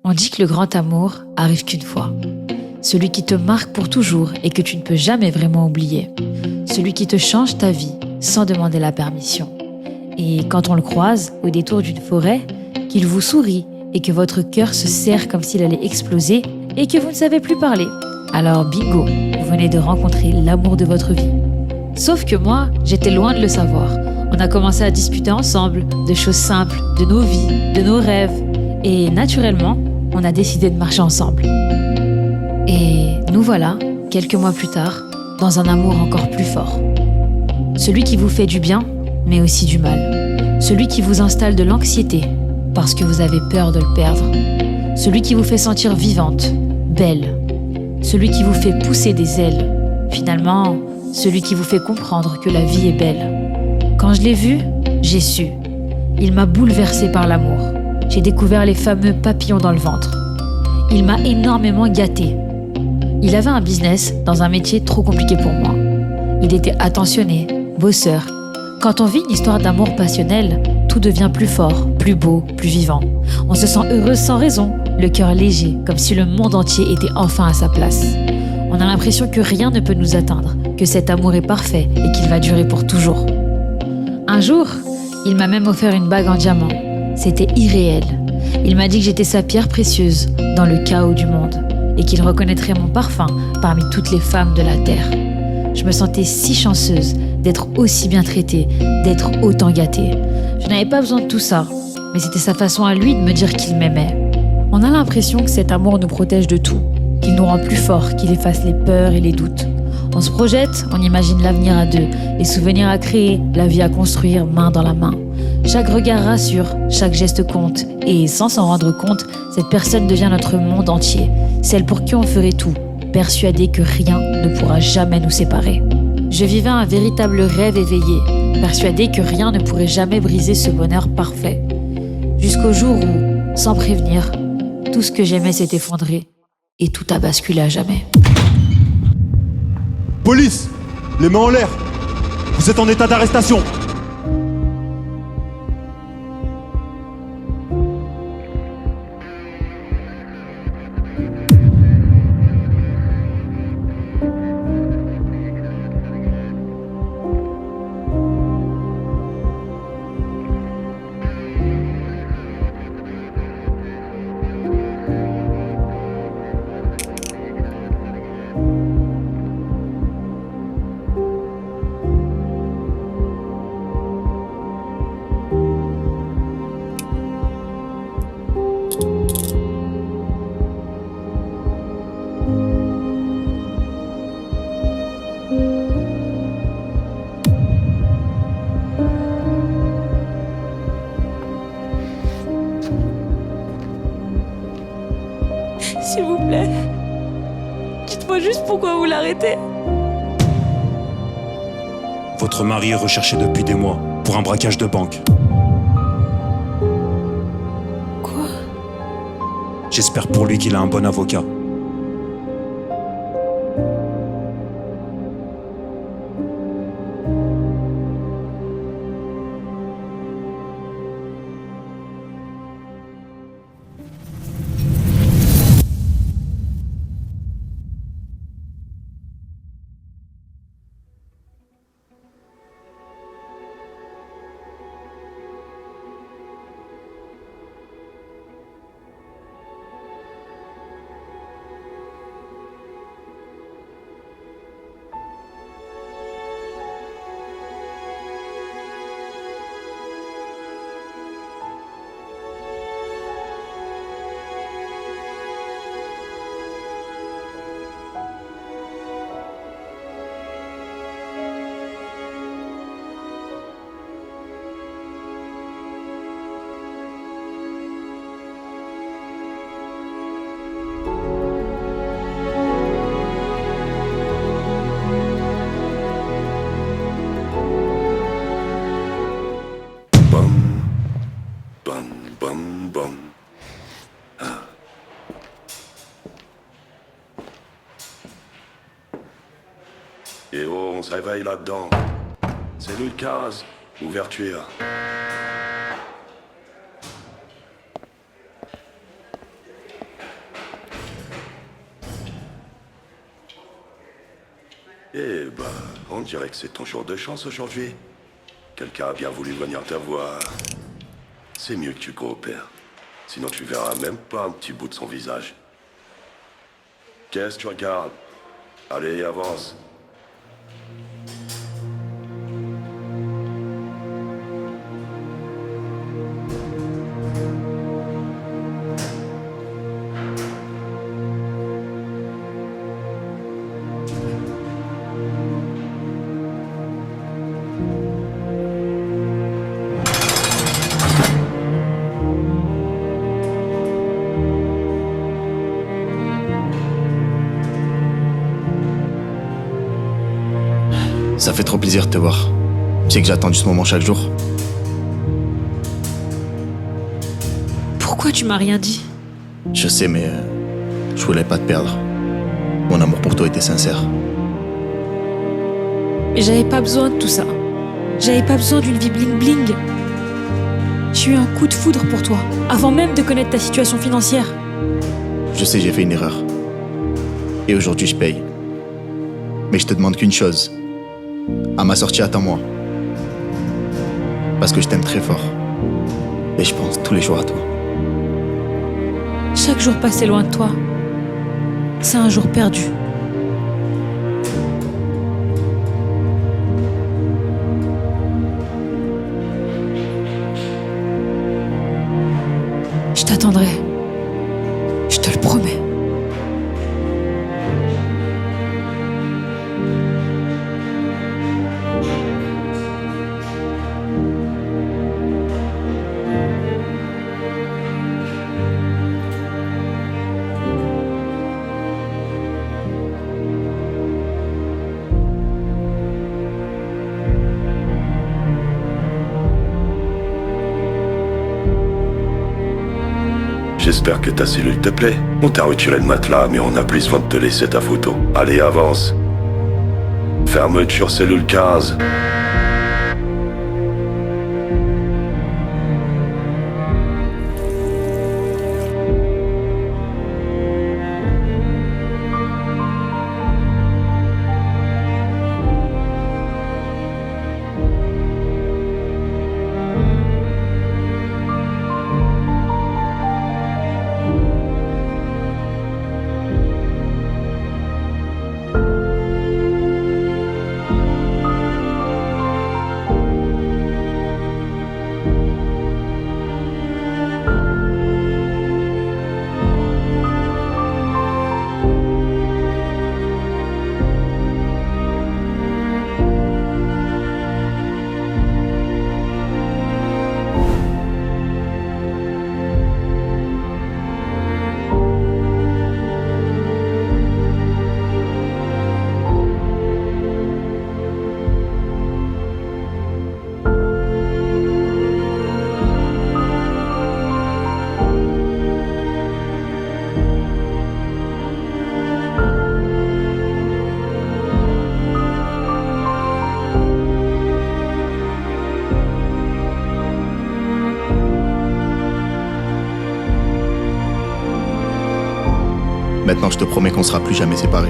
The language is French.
On dit que le grand amour arrive qu'une fois. Celui qui te marque pour toujours et que tu ne peux jamais vraiment oublier. Celui qui te change ta vie sans demander la permission. Et quand on le croise au détour d'une forêt, qu'il vous sourit et que votre cœur se serre comme s'il allait exploser et que vous ne savez plus parler, alors bingo, vous venez de rencontrer l'amour de votre vie. Sauf que moi, j'étais loin de le savoir. On a commencé à discuter ensemble de choses simples, de nos vies, de nos rêves. Et naturellement, on a décidé de marcher ensemble. Et nous voilà, quelques mois plus tard, dans un amour encore plus fort. Celui qui vous fait du bien, mais aussi du mal. Celui qui vous installe de l'anxiété, parce que vous avez peur de le perdre. Celui qui vous fait sentir vivante, belle. Celui qui vous fait pousser des ailes. Finalement, celui qui vous fait comprendre que la vie est belle. Quand je l'ai vu, j'ai su. Il m'a bouleversée par l'amour. J'ai découvert les fameux papillons dans le ventre. Il m'a énormément gâtée. Il avait un business dans un métier trop compliqué pour moi. Il était attentionné, bosseur. Quand on vit une histoire d'amour passionnel, tout devient plus fort, plus beau, plus vivant. On se sent heureuse sans raison, le cœur léger, comme si le monde entier était enfin à sa place. On a l'impression que rien ne peut nous atteindre, que cet amour est parfait et qu'il va durer pour toujours. Un jour, il m'a même offert une bague en diamant. C'était irréel. Il m'a dit que j'étais sa pierre précieuse dans le chaos du monde et qu'il reconnaîtrait mon parfum parmi toutes les femmes de la terre. Je me sentais si chanceuse d'être aussi bien traitée, d'être autant gâtée. Je n'avais pas besoin de tout ça, mais c'était sa façon à lui de me dire qu'il m'aimait. On a l'impression que cet amour nous protège de tout, qu'il nous rend plus forts, qu'il efface les peurs et les doutes. On se projette, on imagine l'avenir à deux, les souvenirs à créer, la vie à construire main dans la main. Chaque regard rassure, chaque geste compte, et sans s'en rendre compte, cette personne devient notre monde entier, celle pour qui on ferait tout, persuadée que rien ne pourra jamais nous séparer. Je vivais un véritable rêve éveillé, persuadée que rien ne pourrait jamais briser ce bonheur parfait. Jusqu'au jour où, sans prévenir, tout ce que j'aimais s'est effondré, et tout a basculé à jamais. Police! Les mains en l'air! Vous êtes en état d'arrestation! S'il vous plaît, dites-moi juste pourquoi vous l'arrêtez. Votre mari est recherché depuis des mois pour un braquage de banque. Quoi? J'espère pour lui qu'il a un bon avocat. Et oh, on se réveille là-dedans. Cellule 15, ouverture. Eh ben, on dirait que c'est ton jour de chance aujourd'hui. Quelqu'un a bien voulu venir te voir. C'est mieux que tu coopères. Sinon tu verras même pas un petit bout de son visage. Qu'est-ce que tu regardes? Allez, avance. Ça fait trop plaisir de te voir. Tu sais que j'ai attendu ce moment chaque jour. Pourquoi tu m'as rien dit? Je sais, mais je voulais pas te perdre. Mon amour pour toi était sincère. Mais j'avais pas besoin de tout ça. J'avais pas besoin d'une vie bling-bling. J'ai eu un coup de foudre pour toi, avant même de connaître ta situation financière. Je sais, j'ai fait une erreur. Et aujourd'hui, je paye. Mais je te demande qu'une chose. À ma sortie, attends-moi. Parce que je t'aime très fort. Et je pense tous les jours à toi. Chaque jour passé loin de toi, c'est un jour perdu. Je t'attendrai. Je te le promets. J'espère que ta cellule te plaît. On t'a retiré le matelas, mais on a plus soin de te laisser ta photo. Allez, avance. Fermeture cellule 15. Maintenant, je te promets qu'on sera plus jamais séparés.